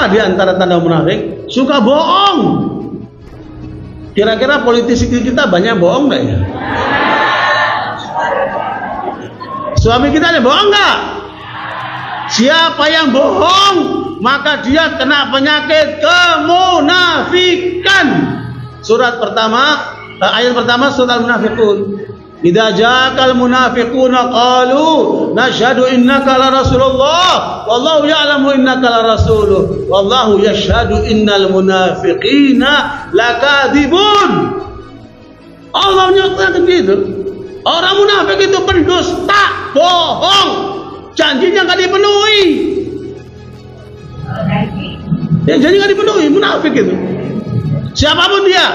Apa di antara tanda munafik? Suka bohong. Kira-kira politisi kita banyak bohong nggak ya? Suami kita ada bohong nggak? Siapa yang bohong, maka dia kena penyakit kemunafikan. Ayat pertama surat Al-Munafiqun. Idza ja'akal munafiquna qalu nashhadu innaka la rasulullah wallahu ya'lamu innaka la rasuluh wallahu yashhadu innal munafiqina lakadzibun. Allah nyatakan gitu. Orang munafik itu pendusta, bohong, janjinya nggak dipenuhi. Ya, janji nggak dipenuhi, munafik itu. Siapapun dia,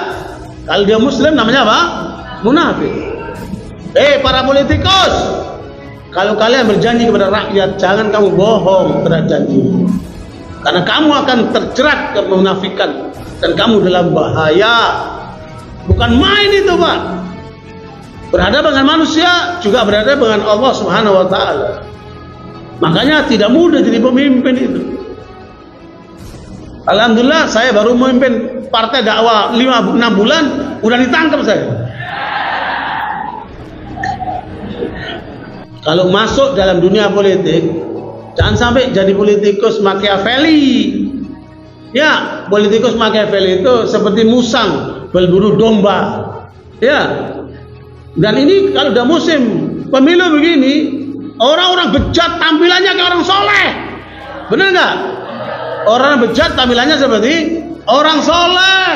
kalau dia muslim namanya apa? Munafik. Para politikus, kalau kalian berjanji kepada rakyat, jangan kamu bohong terhadap janji, karena kamu akan terjerat kemunafikan dan kamu dalam bahaya. Bukan main itu, Pak. Berhadapan dengan manusia juga berhadapan dengan Allah Subhanahu wa taala. Makanya tidak mudah jadi pemimpin itu. Alhamdulillah saya baru memimpin partai dakwah 5-6 bulan udah ditangkap saya. Kalau masuk dalam dunia politik, jangan sampai jadi politikus Machiavelli. Ya, politikus Machiavelli itu seperti musang berburu domba. Ya. Dan ini kalau udah musim pemilu begini, orang-orang bejat tampilannya kayak orang soleh. Benar nggak? Orang bejat tampilannya seperti orang soleh.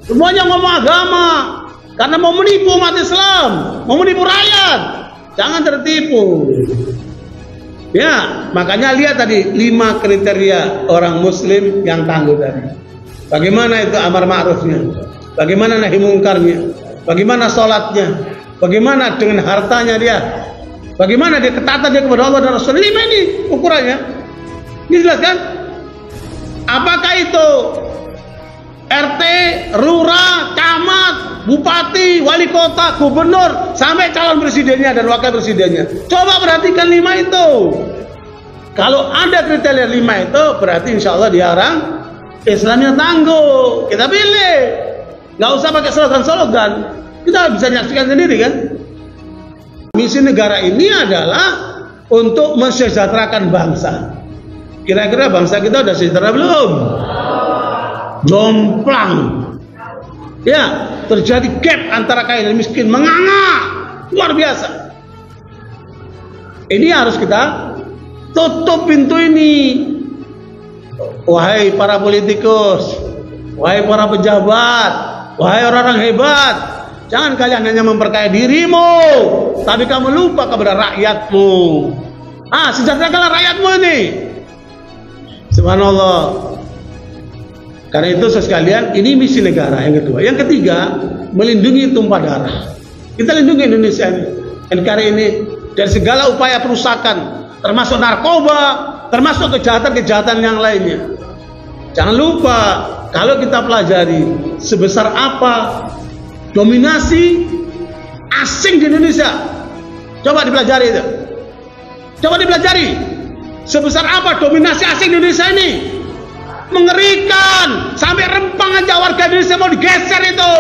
Semuanya ngomong agama karena mau menipu umat Islam, mau menipu rakyat. Jangan tertipu. Ya, makanya lihat tadi 5 kriteria orang muslim yang tangguh tadi. Bagaimana itu amar ma'rufnya? Bagaimana nahi mungkarnya? Bagaimana sholatnya? Bagaimana dengan hartanya dia? Bagaimana dia ketaatan dia kepada Allah dan Rasul? 5 ini ukurannya. Ini jelas kan? Apakah itu RT, lurah, camat, bupati, wali kota, gubernur, sampai calon presidennya dan wakil presidennya? Coba perhatikan 5 itu. Kalau ada kriteria 5 itu, berarti insya Allah dia orang Islamnya tangguh. Kita pilih. Nggak usah pakai slogan-slogan. Kita bisa menyaksikan sendiri kan. Misi negara ini adalah untuk mensejahterakan bangsa. Kira-kira bangsa kita udah sejahtera belum? Jomplang. Ya, terjadi gap antara kaya dan miskin, menganga luar biasa. Ini harus kita tutup pintu ini. Wahai para politikus, wahai para pejabat, wahai orang-orang hebat, jangan kalian hanya memperkaya dirimu, tapi kamu lupa kepada rakyatmu. Sejahterakanlah rakyatmu ini. Subhanallah. Karena itu sekalian, ini misi negara yang kedua. Yang ketiga, melindungi tumpah darah. Kita lindungi Indonesia ini, NKRI ini dari segala upaya perusakan, termasuk narkoba, termasuk kejahatan-kejahatan yang lainnya. Jangan lupa, kalau kita pelajari sebesar apa dominasi asing di Indonesia, coba dipelajari itu. Coba dipelajari sebesar apa dominasi asing di Indonesia ini. Mengerikan, sampai rempang aja warga Indonesia mau digeser itu.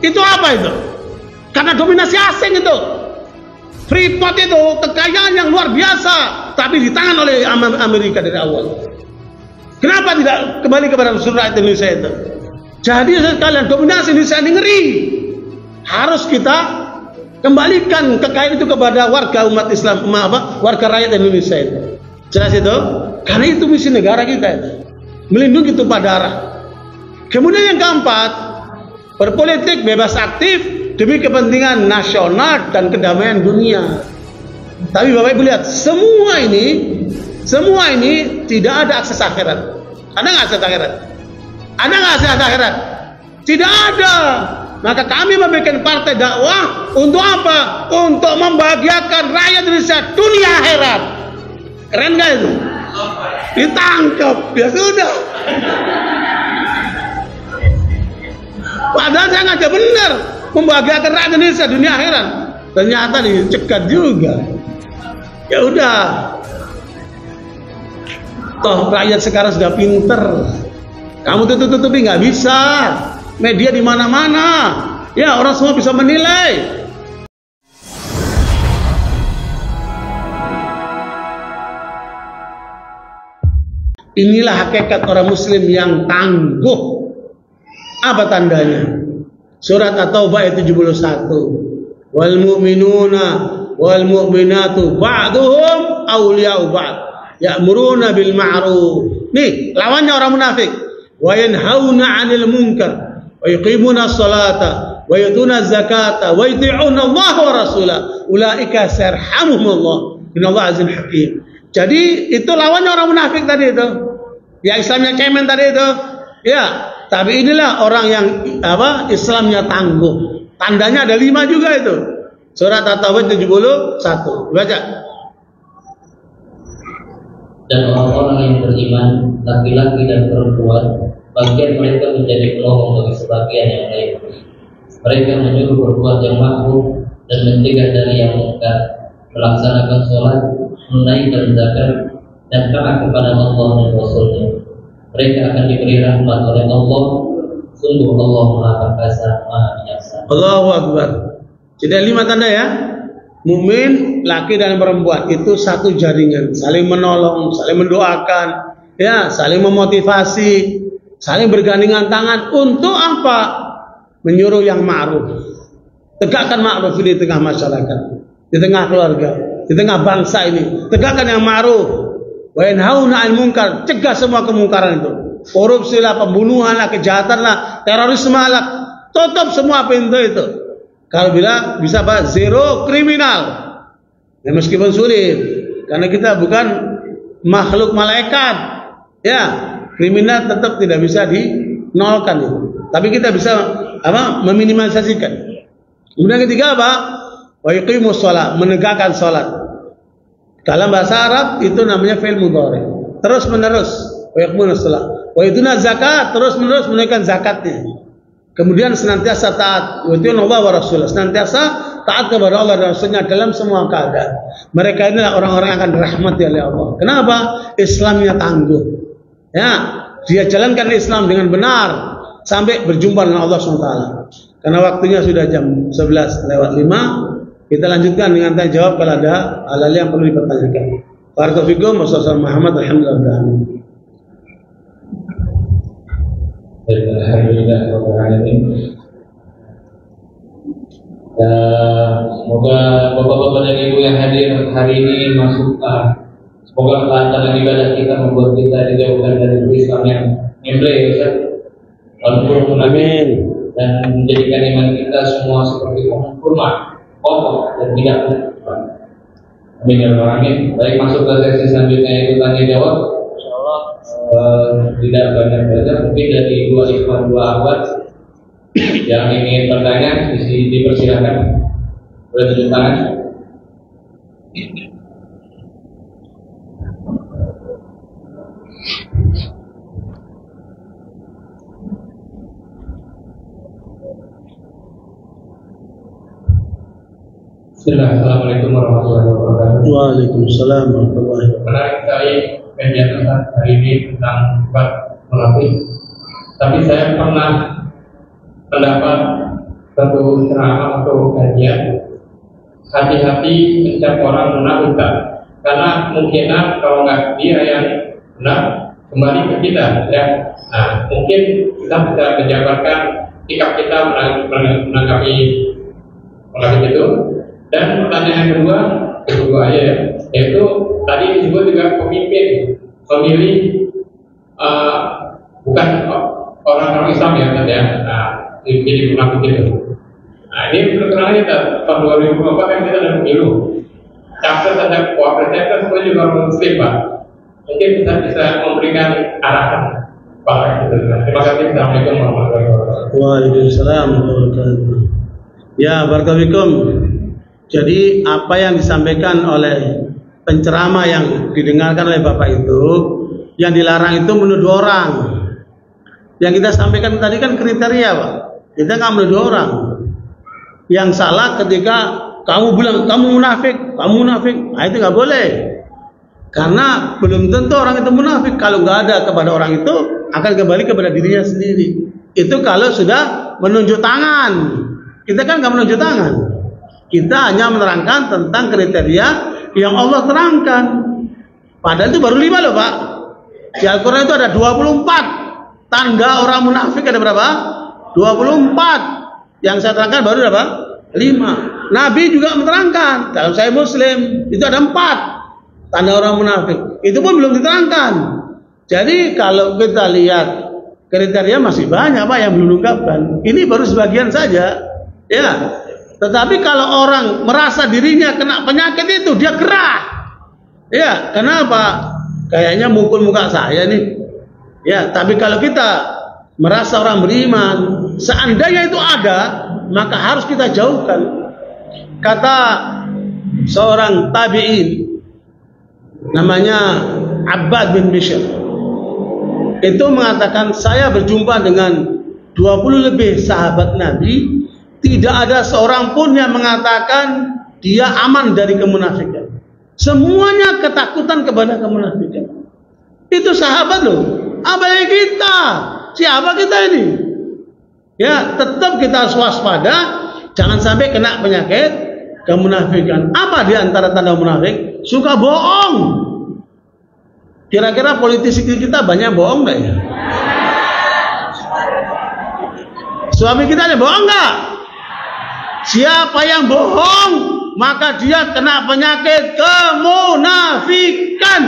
Itu apa itu? Karena dominasi asing itu. Freeport itu kekayaan yang luar biasa, tapi di tangan oleh Amerika dari awal. Kenapa tidak kembali kepada rakyat Indonesia itu? Jadi sekalian, dominasi Indonesia ini ngeri. Harus kita kembalikan kekayaan itu kepada warga umat Islam, warga rakyat Indonesia itu. Jelas itu? Karena itu misi negara kita itu. Melindungi tumpah darah. Kemudian yang keempat, berpolitik bebas aktif demi kepentingan nasional dan kedamaian dunia. Tapi Bapak Ibu lihat, semua ini tidak ada akses akhirat. Ada nggak akses akhirat? Ada nggak akses akhirat? Tidak ada. Maka kami membuat partai dakwah untuk apa? Untuk membahagiakan rakyat Indonesia dunia akhirat. Keren nggak itu? Ditangkap, ya sudah. Padahal saya ngajak benar membahagiakan rakyat Indonesia dunia akhirat. Ternyata dicegat juga. Ya udah. Toh rakyat sekarang sudah pinter. Kamu tutup-tutupi nggak bisa. Media di mana-mana. Ya, orang semua bisa menilai. Inilah hakikat orang muslim yang tangguh. Apa tandanya? Surat At-Taubah ayat 71. Wal mu'minuna wal mu'minatu ba'duhum awliya'u ba'd. Ya'muruna bil ma'ruf. Nih, lawannya orang munafik. Wa yanhauna 'anil munkar wa yuqimuna as-salata wa yutuna az-zakata wa yuti'una Allah wa rasulahu. Ulaika sayarhamuhumullah. Innallaha azizun hakim. Jadi itu lawannya orang munafik tadi itu. Ya Islamnya cemen tadi itu. Ya, tapi inilah orang yang Islamnya tangguh. Tandanya ada 5 juga itu. Surat At-Taubah 71. Baca. Dan orang-orang yang beriman, laki-laki dan perempuan, bagian mereka menjadi penolong bagi sebagian yang lain. Mereka menyuruh berbuat yang ma'ruf dan mencegah dari yang munkar, melaksanakan sholat, menunaikan zakat, dan taat kepada Allah dan Rasul-Nya. Mereka akan diberi rahmat oleh Allah. Sungguh Allah Maha Perkasa, Maha Bijaksana. Allahu Akbar. Jadi 5 tanda ya. Mukmin, laki dan perempuan itu satu jaringan, saling menolong, saling mendoakan, ya, saling memotivasi, saling bergandengan tangan untuk apa? Menyuruh yang ma'ruf. Tegakkan ma'ruf di tengah masyarakat, di tengah keluarga, di tengah bangsa ini. Tegakkan yang ma'ruf. Wa yanhauna 'anil munkar, cegah semua kemungkaran itu. Korupsi lah, pembunuhan lah, kejahatan lah, terorisme lah, tutup semua pintu itu. Kalau bisa Pak, zero kriminal. Ya, meskipun sulit, karena kita bukan makhluk malaikat. Ya, kriminal tetap tidak bisa dinolkan itu. Tapi kita bisa meminimalisasikan. Kemudian ketiga apa? Wa yuqimus shalah, menegakkan salat. Dalam bahasa Arab itu namanya fi'il mudhari. Terus menerus. Wa yuqimus shalah. Wa yutuna zakat, terus menerus menunaikan zakatnya. Kemudian senantiasa taat, Allah wa Rasul, senantiasa taat kepada Allah dan Rasulnya dalam semua keadaan. Mereka inilah orang-orang yang akan dirahmati oleh Allah. Kenapa? Islamnya tangguh. Ya, dia jalankan Islam dengan benar sampai berjumpa dengan Allah SWT. Karena waktunya sudah jam 11:05, kita lanjutkan dengan tanya jawab kalau ada hal-hal yang perlu dipertanyakan. Barakallahu fikum, wassalamu Muhammad, alhamdulillah. Alhamdulillah Rabbil Alamin. Semoga bapak-bapak dan ibu yang hadir hari ini masuk. Semoga kelancaran ibadah kita membuat kita dijauhkan dari Islam yang memble, Ustaz. Amin. Dan menjadikan iman kita semua seperti pohon kurma, kokoh dan tidak berubah. Amin ya Rabbal Alamin. Baik, masuk ke sesi selanjutnya yaitu tanya jawab. Tidak banyak-banyak, mungkin dari 2 ikhwan 2 akhwat yang ingin bertanya dipersilakan. Boleh tunjuk tangan. Assalamualaikum warahmatullahi wabarakatuh. Waalaikumsalam warahmatullahi wabarakatuh. Menarik sekali kajian hari ini tentang sifat munafik. Tapi saya pernah mendapat satu ceramah atau kajian, hati-hati mencap orang munafik, karena kemungkinan kalau nggak dia yang benar kembali ke kita. Ya. Nah, mungkin kita bisa menjabarkan sikap kita menanggapi munafik itu. Dan pertanyaan kedua aja ya, yaitu tadi disebut juga pemimpin memilih bukan orang-orang Islam ya, ya. Nah, jadi munafik itu. Nah, ini terkenal kita tahun 2024 kan kita ada pemilu. Capres ada wapresnya kan semua juga orang Muslim, Pak. Mungkin kita bisa memberikan arahan Pak. Terima kasih. Assalamualaikum warahmatullahi wabarakatuh. Waalaikumsalam warahmatullahi wabarakatuh. Ya, barakallahu. Jadi apa yang disampaikan oleh penceramah yang didengarkan oleh Bapak itu, yang dilarang itu menuduh orang. Yang kita sampaikan tadi kan kriteria, Pak. Kita nggak menuduh orang. Yang salah ketika kamu bilang kamu munafik, nah itu nggak boleh. Karena belum tentu orang itu munafik. Kalau nggak ada kepada orang itu, akan kembali kepada dirinya sendiri. Itu kalau sudah menunjuk tangan. Kita kan nggak menunjuk tangan. Kita hanya menerangkan tentang kriteria yang Allah terangkan. Padahal itu baru 5 loh Pak. Di Al-Quran itu ada 24 tanda orang munafik. Ada berapa? 24. Yang saya terangkan baru berapa? 5. Nabi juga menerangkan. Dalam Sahih Muslim itu ada 4 tanda orang munafik. Itu pun belum diterangkan. Jadi kalau kita lihat kriteria masih banyak Pak yang belum diungkapkan. Ini baru sebagian saja. Ya. Tetapi kalau orang merasa dirinya kena penyakit itu, dia gerah. Ya, kenapa? Kayaknya mukul muka saya nih. Ya, tapi kalau kita merasa orang beriman, seandainya itu ada, maka harus kita jauhkan. Kata seorang tabi'in namanya Abbad bin Bishr, itu mengatakan, saya berjumpa dengan 20 lebih sahabat Nabi, tidak ada seorang pun yang mengatakan dia aman dari kemunafikan. Semuanya ketakutan kepada kemunafikan. Itu sahabat loh. Apalagi kita, siapa kita ini? Ya, tetap kita harus waspada, jangan sampai kena penyakit kemunafikan. Apa di antara tanda munafik? Suka bohong. Kira-kira politisi kita banyak bohong nggak ya? Suami kita ada bohong nggak? Siapa yang bohong, maka dia kena penyakit kemunafikan.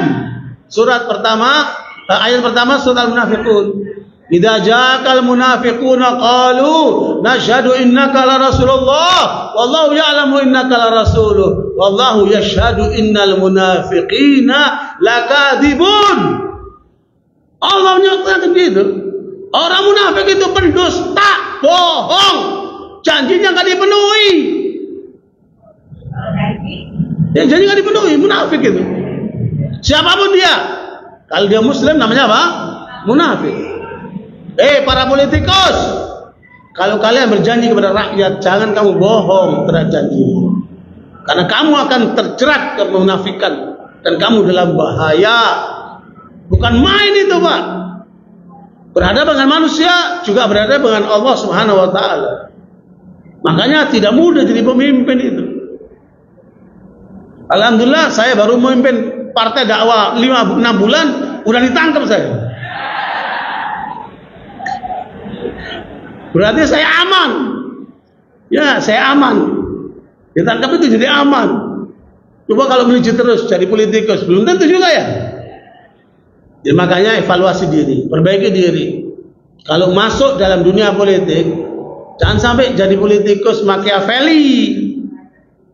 Surat pertama, ayat pertama surat Al-Munafiqun. Idza ja'akal munafiquna qalu nashhadu innaka la rasulullah wallahu ya'lamu innaka la rasuluh wallahu yashhadu innal munafiqina lakadzibun. Allah menyatakan gitu. Orang munafik itu pendusta, bohong. Janjinya nggak dipenuhi. Ya, janji nggak dipenuhi, munafik itu. Siapapun dia, kalau dia Muslim namanya apa? Munafik. Para politikus, kalau kalian berjanji kepada rakyat, jangan kamu bohong terhadap janji, karena kamu akan terjerat kemunafikan dan kamu dalam bahaya. Bukan main itu Pak. Berhadapan dengan manusia juga berhadapan dengan Allah Subhanahu Wa Taala. Makanya tidak mudah jadi pemimpin itu. Alhamdulillah saya baru memimpin partai dakwah 5-6 bulan, udah ditangkap saya. Berarti saya aman. Ya, saya aman. Ditangkap itu jadi aman. Coba kalau menuju terus jadi politikus, belum tentu juga ya. Jadi makanya evaluasi diri, perbaiki diri. Kalau masuk dalam dunia politik, jangan sampai jadi politikus Machiavelli.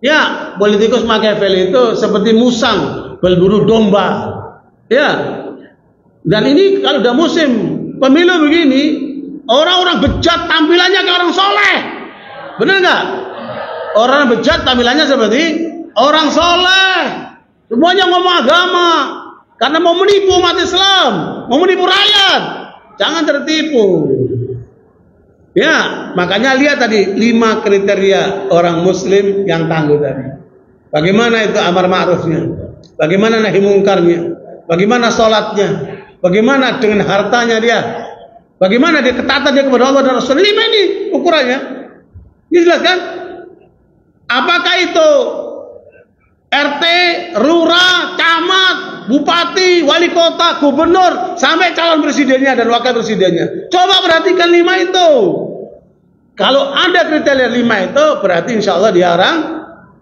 Ya, politikus Machiavelli itu seperti musang berburu domba. Ya. Dan ini kalau udah musim pemilu begini, orang-orang bejat tampilannya kayak orang soleh. Benar nggak? Orang bejat tampilannya seperti orang soleh. Semuanya ngomong agama. Karena mau menipu umat Islam, mau menipu rakyat. Jangan tertipu. Ya, makanya lihat tadi 5 kriteria orang Muslim yang tangguh tadi. Bagaimana itu amar ma'rufnya? Bagaimana nahi mungkarnya? Bagaimana sholatnya? Bagaimana dengan hartanya dia? Bagaimana dia ketaatan dia kepada Allah dan Rasul? 5 ini ukurannya. Dijelaskan. Apakah itu RT, lurah, camat, bupati, wali kota, gubernur, sampai calon presidennya dan wakil presidennya. Coba perhatikan 5 itu. Kalau ada kriteria 5 itu, berarti insya Allah diarang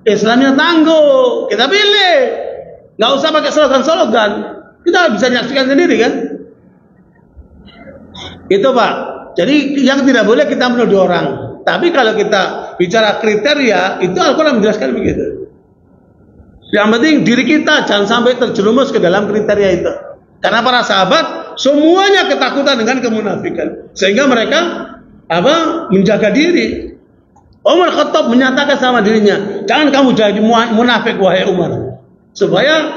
Islamnya tangguh. Kita pilih. Nggak usah pakai slogan-slogan. Kita bisa menyaksikan sendiri kan. Itu Pak. Jadi yang tidak boleh kita menuduh orang. Tapi kalau kita bicara kriteria, itu Al-Quran menjelaskan begitu. Yang penting diri kita jangan sampai terjerumus ke dalam kriteria itu. Karena para sahabat semuanya ketakutan dengan kemunafikan, sehingga mereka menjaga diri. Umar Khattab menyatakan sama dirinya, jangan kamu jadi munafik wahai Umar, supaya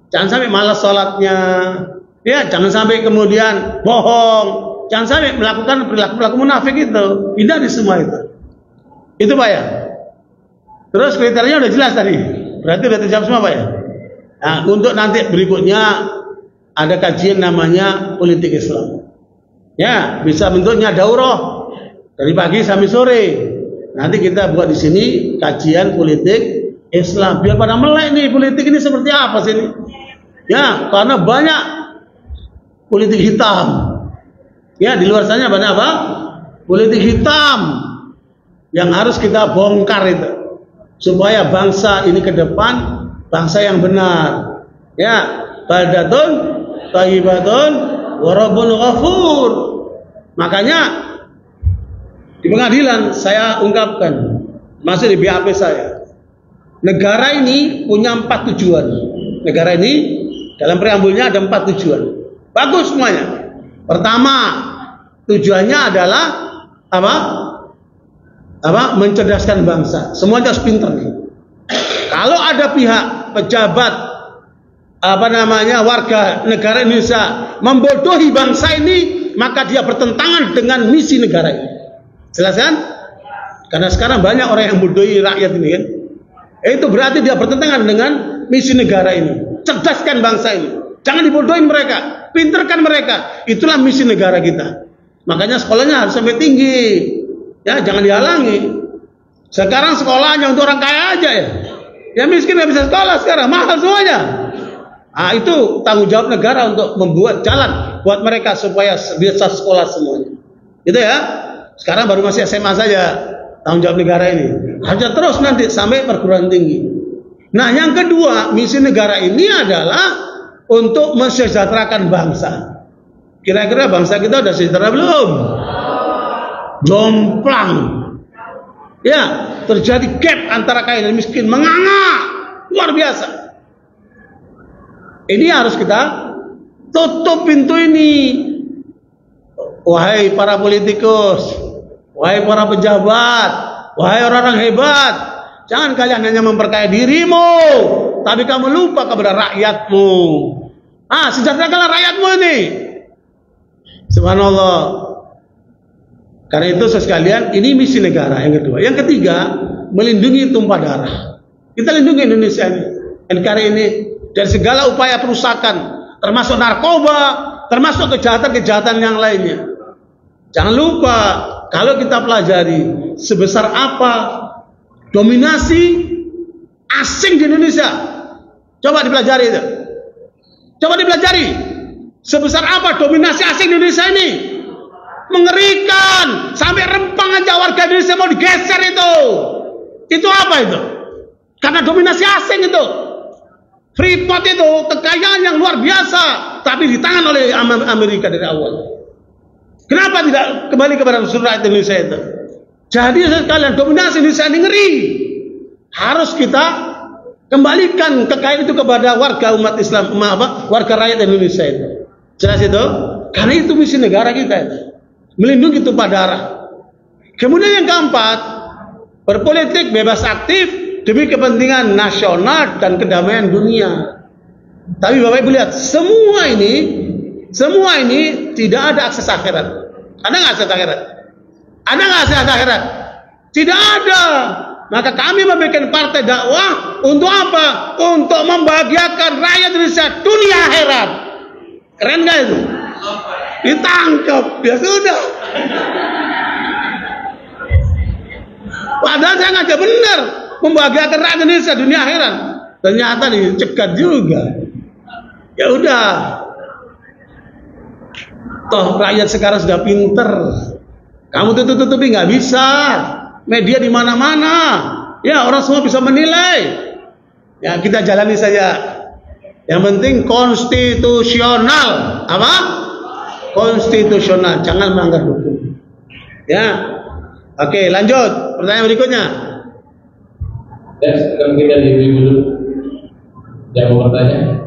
jangan sampai malas sholatnya, ya, jangan sampai kemudian bohong, jangan sampai melakukan perilaku munafik itu. Hindari semua itu. Itu Pak ya. Terus kriterianya udah jelas tadi. Berarti udah terjawab semua Pak ya? Nah, untuk nanti berikutnya ada kajian namanya politik Islam. Ya, bisa bentuknya daurah dari pagi sampai sore. Nanti kita buat di sini kajian politik Islam. Biar pada melek nih politik ini seperti apa sih ini? Ya, karena banyak politik hitam. Ya, di luar sana banyak apa? Politik hitam yang harus kita bongkar itu, supaya bangsa ini ke depan bangsa yang benar. Ya, baldatun thayyibatun wa rabbun ghafur. Makanya di pengadilan saya ungkapkan, masih di BAP saya, negara ini punya 4 tujuan. Negara ini dalam preambulnya ada 4 tujuan. Bagus semuanya. Pertama, tujuannya adalah apa? Mencerdaskan bangsa. Semuanya harus pintar nih. Kalau ada pihak pejabat warga negara Indonesia membodohi bangsa ini, maka dia bertentangan dengan misi negara ini. Jelas kan? Karena sekarang banyak orang yang membodohi rakyat ini kan. Itu berarti dia bertentangan dengan misi negara ini. Cerdaskan bangsa ini. Jangan dibodohi mereka, pinterkan mereka. Itulah misi negara kita. Makanya sekolahnya harus sampai tinggi. Ya, jangan dihalangi. Sekarang sekolahnya untuk orang kaya aja ya. Yang miskin nggak bisa sekolah sekarang, mahal semuanya. Nah, itu tanggung jawab negara untuk membuat jalan buat mereka supaya bisa sekolah semuanya. Gitu ya. Sekarang baru masih SMA saja tanggung jawab negara ini. Harusnya terus nanti sampai perguruan tinggi. Nah, yang kedua, misi negara ini adalah untuk mensejahterakan bangsa. Kira-kira bangsa kita udah sejahtera belum? Jomplang. Ya, terjadi gap antara kaya dan miskin, menganga luar biasa. Ini harus kita tutup pintu ini. Wahai para politikus, wahai para pejabat, wahai orang-orang hebat, jangan kalian hanya memperkaya dirimu, tapi kamu lupa kepada rakyatmu. Sejahterakanlah rakyatmu ini. Subhanallah. Karena itu sekalian, ini misi negara yang kedua. Yang ketiga, melindungi tumpah darah. Kita lindungi Indonesia ini, NKRI ini dari segala upaya perusakan, termasuk narkoba, termasuk kejahatan-kejahatan yang lainnya. Jangan lupa, kalau kita pelajari sebesar apa dominasi asing di Indonesia, coba dipelajari itu. Coba dipelajari sebesar apa dominasi asing di Indonesia ini. Mengerikan, sampai rempang aja warga Indonesia mau digeser itu. Itu apa itu? Karena dominasi asing itu. Freeport itu kekayaan yang luar biasa, tapi di tangan oleh Amerika dari awal. Kenapa tidak kembali kepada rakyat Indonesia itu? Jadi sekalian, dominasi Indonesia ini ngeri. Harus kita kembalikan kekayaan itu kepada warga umat Islam, warga rakyat Indonesia itu. Jelas itu? Karena itu misi negara kita itu. Melindungi tumpah darah. Kemudian yang keempat, berpolitik bebas aktif demi kepentingan nasional dan kedamaian dunia. Tapi Bapak Ibu lihat, semua ini tidak ada akses akhirat. Ada nggak akses akhirat? Ada nggak akses akhirat? Tidak ada. Maka kami membuat partai dakwah untuk apa? Untuk membahagiakan rakyat Indonesia dunia akhirat. Keren nggak itu? Ditangkap, ya sudah. Padahal saya ngajak benar membahagiakan rakyat Indonesia dunia akhirat. Ternyata dicegat juga. Ya udah. Toh rakyat sekarang sudah pinter. Kamu tutup-tutupi nggak bisa. Media di mana-mana. Ya, orang semua bisa menilai. Ya, kita jalani saja. Yang penting konstitusional. Apa? Konstitusional, jangan melanggar hukum. Ya. Oke, lanjut. Pertanyaan berikutnya. Ya, sekarang kita diberi dulu. Yang mau bertanya?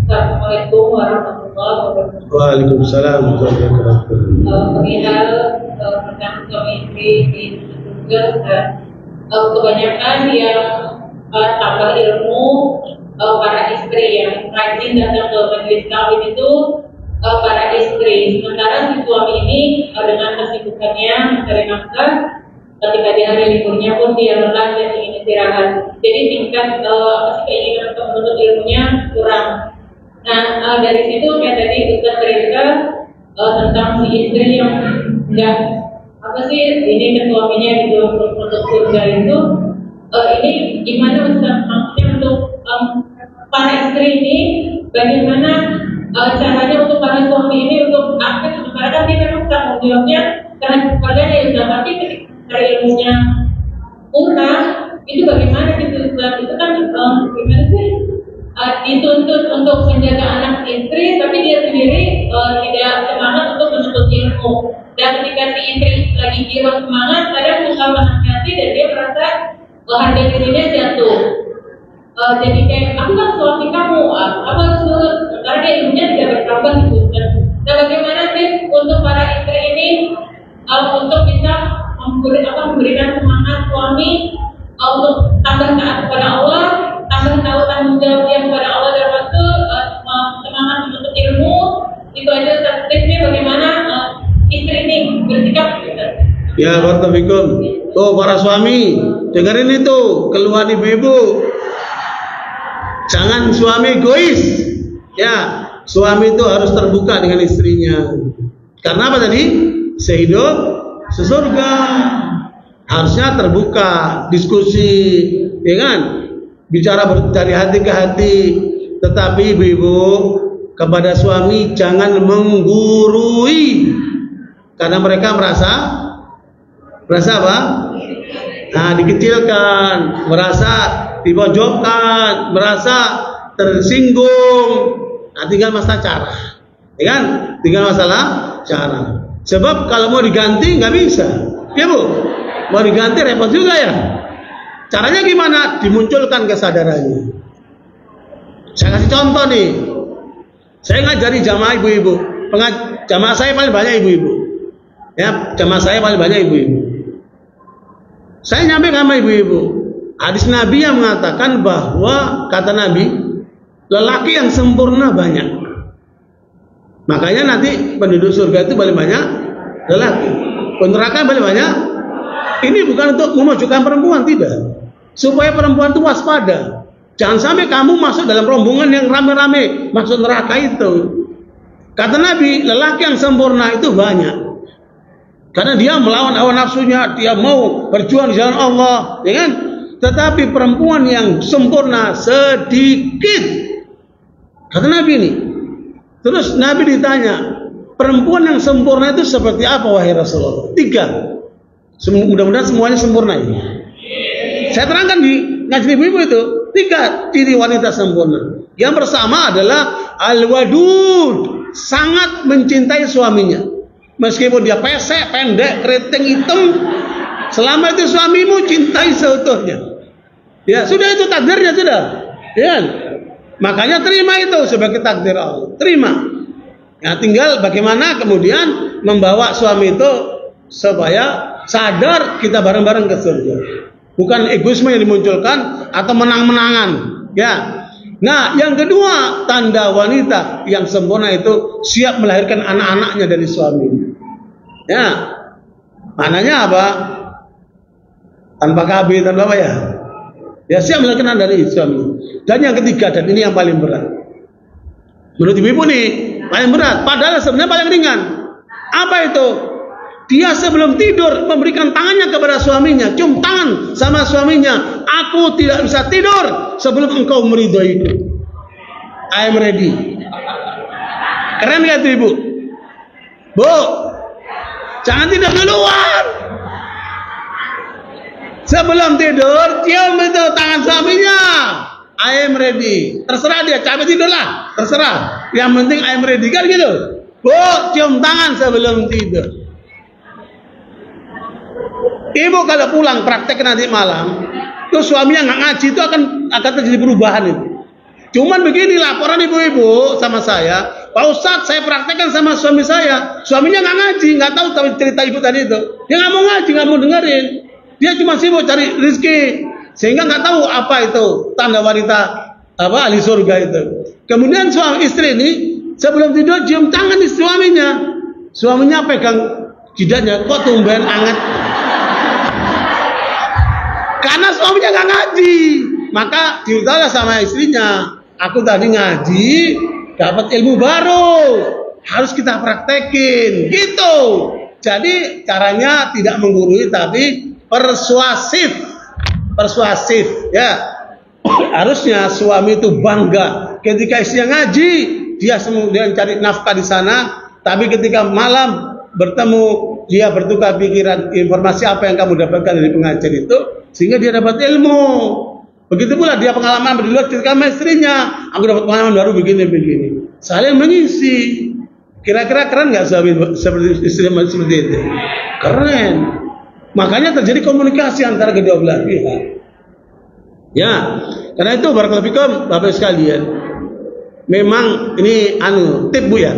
Assalamualaikum warahmatullahi wabarakatuh. Waalaikumsalam warahmatullahi wabarakatuh. Perihal tentang suami istri di Google dan kebanyakan yang tambah ilmu para istri yang rajin datang ke majelis kawin itu para istri. Sementara si suami ini dengan kesibukannya mencari nafkah, ketika di hari liburnya pun dia lelah dan ingin istirahat. Jadi tingkat keinginan untuk menuntut ilmunya kurang. Nah, dari situ kayak tadi Ustaz cerita tentang si istri yang enggak apa sih ini ke suaminya gitu untuk surga itu, ini gimana Ustaz maksudnya untuk para istri ini bagaimana caranya untuk para suami ini untuk aktif, sementara kan dia memang tanggung jawabnya karena keluarganya ya sudah pasti ketika ilmunya kurang itu bagaimana gitu Ustaz? Itu kan gimana sih dituntut untuk menjaga anak istri tapi dia sendiri tidak semangat untuk menuntut ilmu, dan ketika si istri lagi jiwa semangat kadang berusaha menasihati dan dia merasa harga dirinya jatuh. Jadi kayak aku kan suami kamu, apa harus nurut, karena dia ilmunya tidak bertambah gitu. Nah, bagaimana sih untuk para istri ini untuk bisa memberikan semangat suami untuk tambah taat kepada Allah, tambah tahu tanggung jawab yang kepada Allah dan Rasul, semangat menuntut ilmu. Itu aja tipsnya bagaimana istri ini bersikap gitu. Ya, barakallahu. Tuh para suami, dengerin itu keluhan ibu-ibu. Jangan suami egois. Ya, suami itu harus terbuka dengan istrinya. Karena apa tadi? Sehidup sesurga. Harusnya terbuka, diskusi, ya kan? Bicara dari hati ke hati. Tetapi ibu-ibu kepada suami jangan menggurui. Karena mereka merasa apa? Nah, dikecilkan, merasa dipojokkan, merasa tersinggung. Nah, tinggal masalah cara, ya kan? Tinggal masalah cara. Sebab kalau mau diganti nggak bisa, ya bu. Mau diganti repot juga ya. Caranya gimana? Dimunculkan kesadarannya. Saya kasih contoh nih. Saya ngajari jamaah ibu-ibu. Jamaah saya paling banyak ibu-ibu. Ya, jamaah saya paling banyak ibu-ibu. Saya nyampe sama ibu-ibu. Hadis Nabi yang mengatakan bahwa kata Nabi, lelaki yang sempurna banyak. Makanya nanti penduduk surga itu paling banyak lelaki. Neraka paling banyak. Ini bukan untuk memojokkan perempuan, tidak. Supaya perempuan itu waspada. Jangan sampai kamu masuk dalam rombongan yang rame-rame masuk neraka itu. Kata Nabi, lelaki yang sempurna itu banyak. Karena dia melawan hawa nafsunya, dia mau berjuang di jalan Allah, ya kan? Tetapi perempuan yang sempurna sedikit. Kata Nabi ini. Terus Nabi ditanya, perempuan yang sempurna itu seperti apa wahai Rasulullah? 3. Mudah-mudahan semuanya sempurna ini. Saya terangkan di ngaji ibu-ibu itu 3 ciri wanita sempurna. Yang pertama adalah al-wadud, sangat mencintai suaminya. Meskipun dia pesek, pendek, keriting, hitam, selama itu suamimu cintai seutuhnya. Ya sudah, itu takdirnya sudah. Ya. Makanya terima itu sebagai takdir Allah. Terima. Ya, tinggal bagaimana kemudian membawa suami itu supaya sadar kita bareng-bareng ke surga. Bukan egoisme yang dimunculkan atau menang-menangan. Ya. Nah, yang kedua, tanda wanita yang sempurna itu siap melahirkan anak-anaknya dari suaminya. Ya. Maknanya apa? Tanpa KB, tanpa apa ya? Ya, siap melahirkan anak dari suami. Dan yang ketiga, dan ini yang paling berat. Menurut ibu-ibu nih, paling berat. Padahal sebenarnya paling ringan. Apa itu? Dia sebelum tidur memberikan tangannya kepada suaminya, cium tangan sama suaminya. Aku tidak bisa tidur sebelum engkau meridhoiku. I am ready. Keren gak tuh ibu? Bu, jangan tidur duluan. Sebelum tidur, cium itu tangan suaminya. I am ready. Terserah dia, capek tidurlah. Terserah. Yang penting I am ready, kan gitu. Bu, cium tangan sebelum tidur. Ibu kalau pulang praktek nanti malam, itu suaminya nggak ngaji, itu akan terjadi perubahan itu. Cuman begini laporan ibu-ibu sama saya, Pak Ustadz saya praktekkan sama suami saya, suaminya nggak ngaji, nggak tahu cerita ibu tadi itu, dia nggak mau ngaji, nggak mau dengerin, dia cuma sibuk cari rezeki, sehingga nggak tahu apa itu tanda wanita ahli surga itu. Kemudian suami istri ini sebelum tidur cium tangan di suaminya. Suaminya pegang jidatnya, kok tumben anget? Karena suaminya nggak ngaji. Maka diutarakan sama istrinya, aku tadi ngaji, dapat ilmu baru, harus kita praktekin, gitu. Jadi caranya tidak menggurui tapi persuasif, ya. Harusnya suami itu bangga ketika istrinya ngaji, dia kemudian cari nafkah di sana, tapi ketika malam bertemu, dia bertukar pikiran, informasi apa yang kamu dapatkan dari pengajar itu, sehingga dia dapat ilmu. Begitu pula dia pengalaman berdua ketika sama istrinya, aku dapat pengalaman baru begini. Saling mengisi. Kira-kira keren nggak suami seperti istri seperti itu? Keren. Makanya terjadi komunikasi antara kedua belah pihak. Ya, karena itu barakallahu fikum Bapak sekalian. Memang ini tip Bu ya.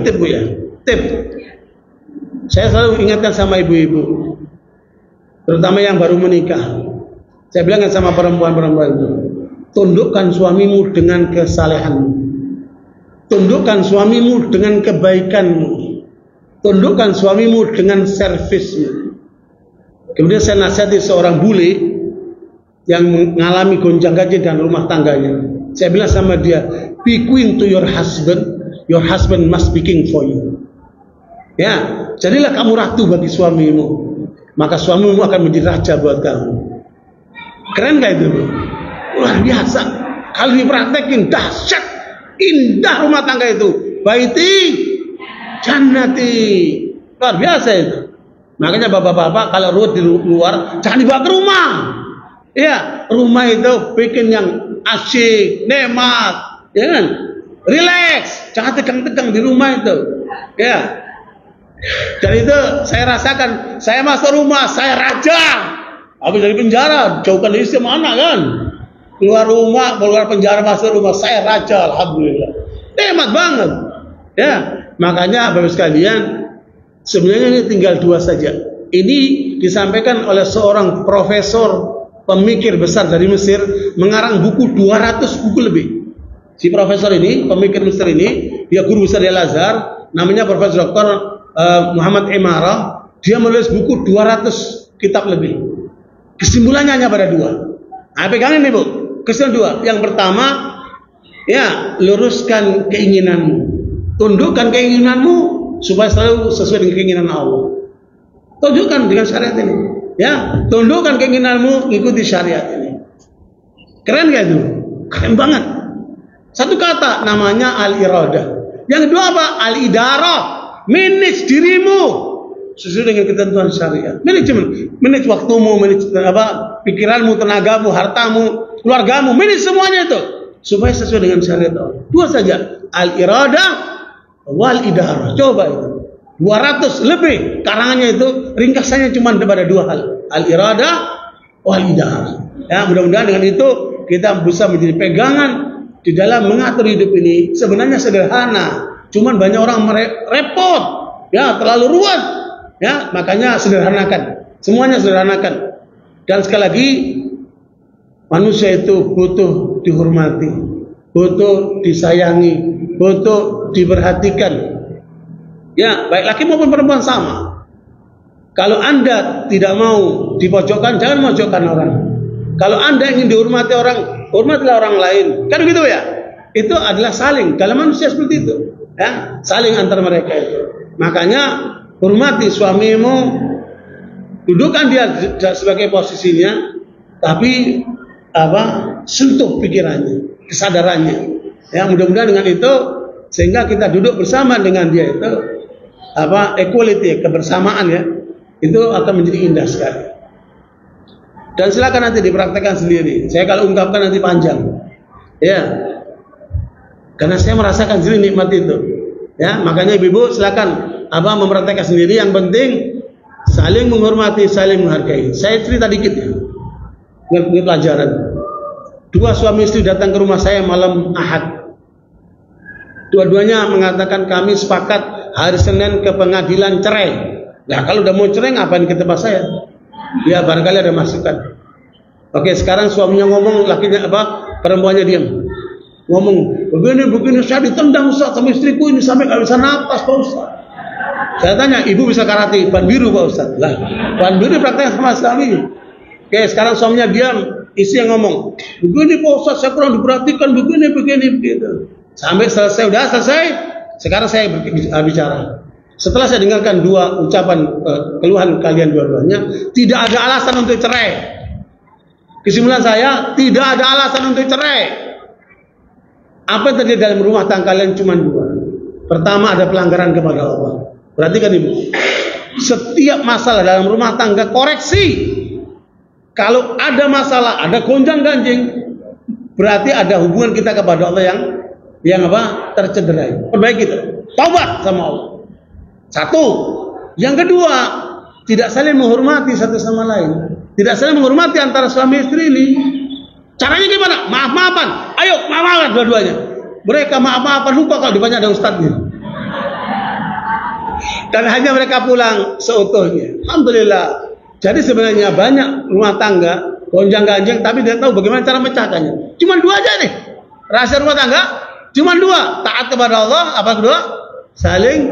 Tip. Saya selalu ingatkan sama ibu-ibu, terutama yang baru menikah. Saya bilang sama perempuan-perempuan itu, tundukkan suamimu dengan kesalehanmu, tundukkan suamimu dengan kebaikanmu, tundukkan suamimu dengan servismu. Kemudian saya nasihati seorang bule yang mengalami gonjang-ganjing dalam rumah tangganya. Saya bilang sama dia, be kind to your husband must be king for you. Ya, jadilah kamu ratu bagi suamimu, maka suamimu akan menjadi raja buat kamu. Keren gak itu? Luar biasa. Kalau dipraktekin dahsyat, indah rumah tangga itu. Baiti jannati. Luar biasa itu. Makanya bapak-bapak kalau ruwet di luar, jangan dibawa ke rumah. Ya, rumah itu bikin yang asyik, nikmat, ya kan? Relax, jangan tegang-tegang di rumah itu. Ya. Dan itu saya rasakan, saya masuk rumah, saya raja. Habis dari penjara, jauhkan istri mana kan? Keluar rumah, keluar penjara, masuk rumah, saya raja, alhamdulillah. Nikmat banget. Ya, makanya Bapak sekalian, sebenarnya ini tinggal dua saja. Ini disampaikan oleh seorang profesor pemikir besar dari Mesir, mengarang buku 200 buku lebih. Si profesor ini, pemikir Mesir ini, dia guru besar di Al-Azhar, namanya Profesor Dr. Muhammad Imarah. Dia menulis buku 200 kitab lebih. Kesimpulannya hanya pada dua. Nah, pegangin nih Bu. Kesimpulan dua. Yang pertama, ya, luruskan keinginanmu, tundukkan keinginanmu supaya selalu sesuai dengan keinginan Allah. Tunjukkan dengan syariat ini. Ya, tundukkan keinginanmu, ikuti syariat ini. Keren gak itu? Keren banget. Satu kata namanya al-iradah. Yang kedua apa? Al-idarah. Manage dirimu sesuai dengan ketentuan syariat. Manage waktumu, manage pikiranmu, tenagamu, hartamu, keluargamu, manage semuanya itu supaya sesuai dengan syariat Allah. Dua saja, al-iradah wal idarah. Coba itu 200 lebih karangannya itu, ringkasannya cuma pada dua hal, al-iradah wal idarah. Ya, mudah-mudahan dengan itu kita bisa menjadi pegangan di dalam mengatur hidup ini. Sebenarnya sederhana, cuman banyak orang repot, ya, terlalu ruwet. Ya, makanya sederhanakan, semuanya sederhanakan. Dan sekali lagi, manusia itu butuh dihormati, butuh disayangi, butuh diperhatikan. Ya, baik laki maupun perempuan sama. Kalau Anda tidak mau dipojokkan, jangan mojokkan orang. Kalau Anda ingin dihormati orang, hormatilah orang lain. Kan begitu ya? Itu adalah saling, dalam manusia seperti itu. Ya, saling antar mereka itu. Makanya hormati suamimu, dudukkan dia sebagai posisinya, tapi sentuh pikirannya, kesadarannya. Ya, mudah-mudahan dengan itu sehingga kita duduk bersama dengan dia itu equality, kebersamaan, ya, itu akan menjadi indah sekali. Dan silakan nanti dipraktekkan sendiri. Saya kalau ungkapkan nanti panjang, ya, karena saya merasakan sendiri nikmat itu. Ya, makanya ibu-ibu silakan mempraktekkan sendiri. Yang penting saling menghormati, saling menghargai. Saya cerita dikit ya, ini pelajaran. Dua suami istri datang ke rumah saya malam Ahad. Dua-duanya mengatakan kami sepakat hari Senin ke pengadilan cerai. Nah, kalau udah mau cerai ngapain ke tempat saya? Ya, barangkali ada masukan. Oke, sekarang suaminya ngomong, lakinya perempuannya diam. ngomong begini saya ditendang Ustaz sama istriku ini sampai nggak bisa napas Pak Ustaz. Saya tanya, ibu bisa karate ban biru Pak Ustaz? Lah, ban biru prakteknya sama sekali. Oke, sekarang suaminya diam, istri yang ngomong, begini Pak Ustaz saya kurang diperhatikan begini begitu. Sampai selesai, udah selesai. Sekarang saya bicara. Setelah saya dengarkan dua ucapan keluhan kalian dua-duanya, tidak ada alasan untuk cerai. Kesimpulan saya, tidak ada alasan untuk cerai. Apa yang terjadi dalam rumah tangga kalian cuma dua. Pertama, ada pelanggaran kepada Allah. Perhatikan ibu, setiap masalah dalam rumah tangga koreksi. Kalau ada masalah, ada gonjang-ganjing, berarti ada hubungan kita kepada Allah yang apa? Tercederai. Perbaiki itu. Taubat sama Allah. Satu. Yang kedua, tidak saling menghormati satu sama lain. Tidak saling menghormati antara suami istri ini. Caranya gimana? Maaf-maafan. Ayo, maaf-maafan dua-duanya. Mereka maaf-maafan, lupa kalau depannya ada ustadznya. Dan hanya mereka pulang seutuhnya. Alhamdulillah. Jadi sebenarnya banyak rumah tangga gonjang-ganjing tapi tidak tahu bagaimana cara memecahkannya. Cuma dua aja nih. Rahasia rumah tangga cuma dua. Taat kepada Allah. Apa kedua? Saling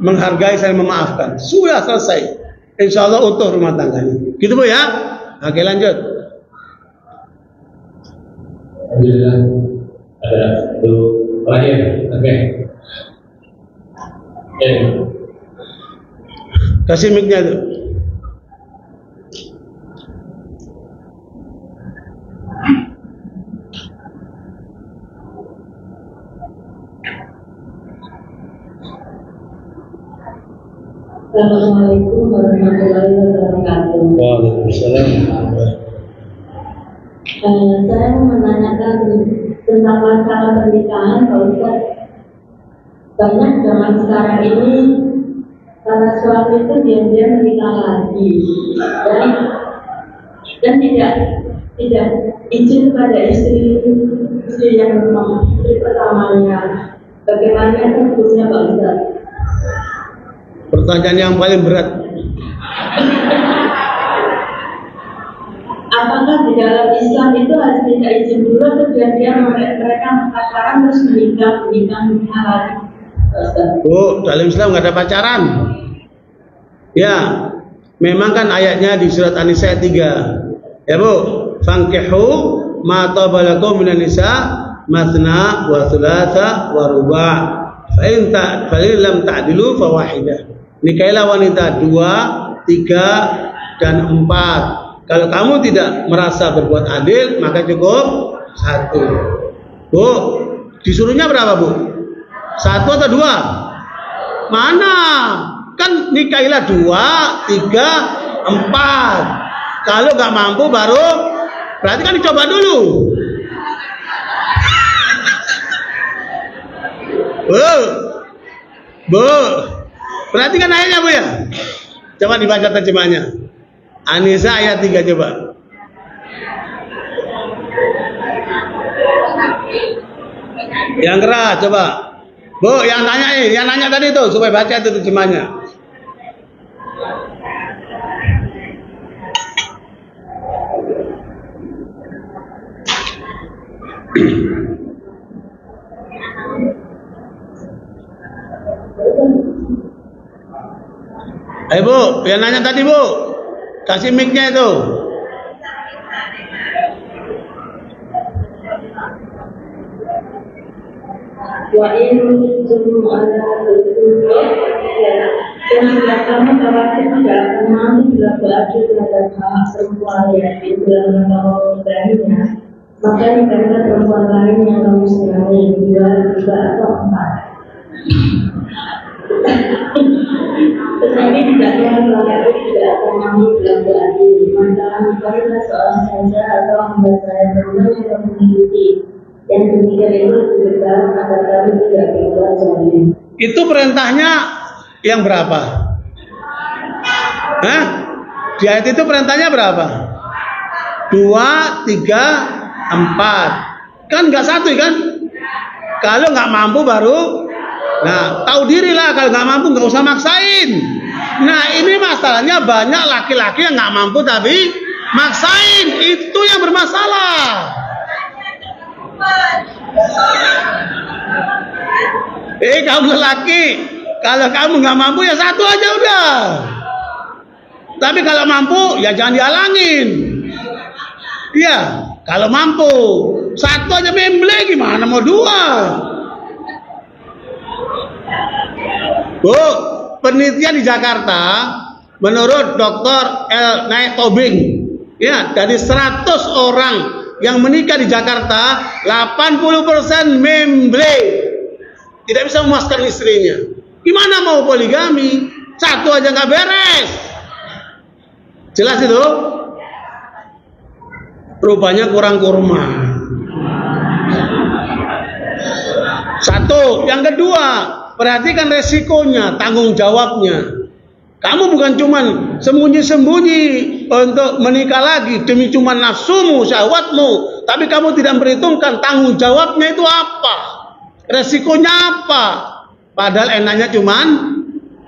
menghargai, saling memaafkan. Sudah selesai. Insya Allah utuh rumah tangganya. Gitu Bu ya. Oke, lanjut. Alhamdulillah ada satu terakhir. Oke. Kasih mic-nya tuh. Assalamualaikum warahmatullahi wabarakatuh. Waalaikumsalam. Saya menanyakan tentang masalah pernikahan, Pak Ustaz. Banyak zaman sekarang ini para suami itu diam-diam menikah lagi dan tidak izin pada istri yang istri pertamanya. Bagaimana hukumnya Pak Ustaz? Pertanyaan yang paling berat. Apakah di dalam Islam itu harus minta izin dulu atau diam-diam mereka pacaran terus menikah lagi? Bu, dalam Islam nggak ada pacaran. Ya, memang kan ayatnya di surat An-Nisa 3. Ya Bu, fankihu ma tabalakum minan nisa mathna wa thulatha wa ruba'. Fa in lam ta'dilu fa wahidah. Nikahilah wanita 2, 3 dan 4. Kalau kamu tidak merasa berbuat adil, maka cukup 1. Bu, disuruhnya berapa Bu? 1 atau 2? Mana? Kan nikahilah 2, 3, 4. Kalau nggak mampu baru, berarti kan dicoba dulu. Bu, perhatikan ayatnya Bu ya. Coba dibaca terjemahnya. An-Nisa ayat 3 coba. Yang keras coba. Bu, yang nanya tadi tuh supaya baca itu terjemahnya. Ayo Bu, yang nanya tadi Bu, kasih mic-nya itu. Wa in kuntum ala dan bila kamu khawatir tidak mampu berlaku terhadap hak perempuan yang di dalam kamu beraninya, maka nikahlah perempuan lain yang kamu senangi 2, 3 atau 4. Tetapi tidaknya laki-laki tidak akan mampu berlaku adil, maka nikahlah seorang saja atau hamba saya perempuan yang kamu miliki. Yang ketiga itu diberikan agar kami tidak berbuat zalim. Itu perintahnya yang berapa? Hah? Di ayat itu perintahnya berapa? 2, 3, 4. Kan nggak 1 kan? Kalau nggak mampu baru. Nah, tahu diri lah, kalau nggak mampu nggak usah maksain. Nah, ini masalahnya banyak laki-laki yang nggak mampu tapi maksain. Itu yang bermasalah. Kaum lelaki, kalau kamu nggak mampu ya satu aja udah. Tapi kalau mampu ya jangan dihalangin. Iya, kalau mampu satu aja memble, gimana mau dua? Bu, penelitian di Jakarta menurut Dr. El Naik Tobing, ya, dari 100 orang yang menikah di Jakarta, 80% memble, tidak bisa memuaskan istrinya. Gimana mau poligami? Satu aja nggak beres. Jelas itu? Rupanya kurang kurma. Satu. Yang kedua, perhatikan resikonya, tanggung jawabnya. Kamu bukan cuman sembunyi-sembunyi untuk menikah lagi demi cuman nafsumu, syahwatmu, tapi kamu tidak memperhitungkan tanggung jawabnya itu apa, resikonya apa. Padahal enaknya cuman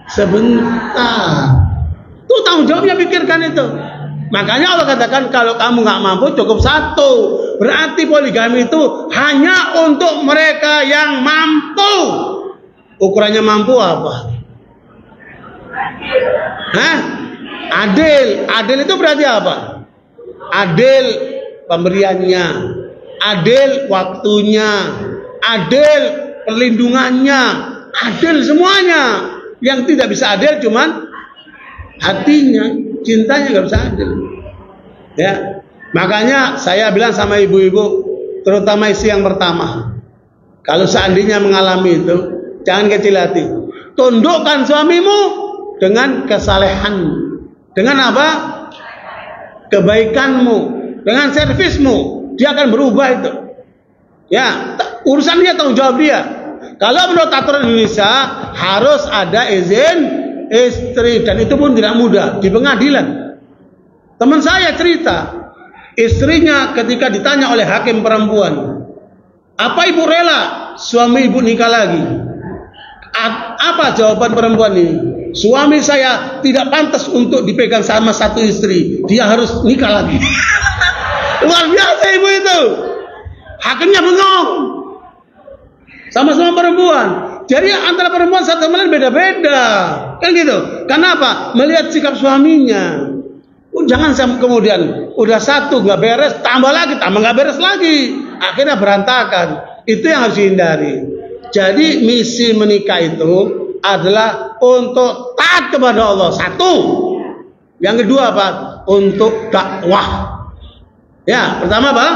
sebentar. Itu tanggung jawabnya, pikirkan itu. Makanya Allah katakan kalau kamu nggak mampu cukup satu. Berarti poligami itu hanya untuk mereka yang mampu. Ukurannya mampu apa? Hah? Adil. Adil itu berarti apa? Adil pemberiannya, adil waktunya, adil perlindungannya, adil semuanya. Yang tidak bisa adil cuman hatinya, cintanya nggak bisa adil. Ya, makanya saya bilang sama ibu-ibu, terutama istri yang pertama, kalau seandainya mengalami itu, jangan kecil hati. Tundukkan suamimu dengan kesalehan, dengan apa? Kebaikanmu, dengan servismu, dia akan berubah itu. Ya, urusan dia, tanggung jawab dia. Kalau menurut aturan Indonesia harus ada izin istri, dan itu pun tidak mudah di pengadilan. Teman saya cerita, istrinya ketika ditanya oleh hakim perempuan, apa ibu rela suami ibu nikah lagi? Apa jawaban perempuan ini? Suami saya tidak pantas untuk dipegang sama satu istri, dia harus nikah lagi. Luar biasa ibu itu. Hakimnya bengong. Sama-sama perempuan. Jadi antara perempuan satu sama lain beda-beda, kan gitu. Kenapa? Melihat sikap suaminya. Jangan kemudian udah satu nggak beres, tambah nggak beres lagi, akhirnya berantakan. Itu yang harus dihindari. Jadi misi menikah itu adalah untuk taat kepada Allah, satu. Yang kedua apa? Untuk dakwah. Ya, pertama apa?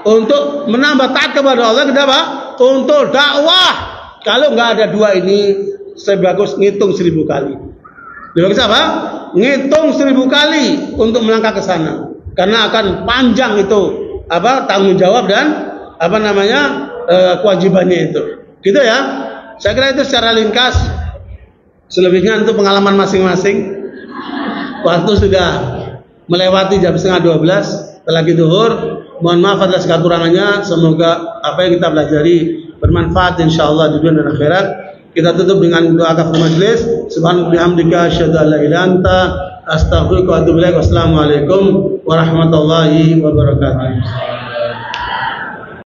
Untuk menambah taat kepada Allah. Kedua apa? Untuk dakwah. Kalau nggak ada dua ini, sebagus ngitung 1000 kali. Bagus apa? Ngitung 1000 kali untuk melangkah ke sana. Karena akan panjang itu apa tanggung jawab dan apa namanya kewajibannya itu. Gitu ya. Saya kira itu secara ringkas. Selebihnya untuk pengalaman masing-masing. Waktu sudah melewati jam 11:30. Lagi duhur. Mohon maaf atas kekurangannya. Semoga apa yang kita pelajari bermanfaat insyaallah di dunia dan akhirat. Kita tutup dengan doa kafaratul majlis. Subhanallah bihamdika asyhadu an la ilaha illa anta astaghfiruka wa atubu ilaik. Wassalamualaikum warahmatullahi wabarakatuh.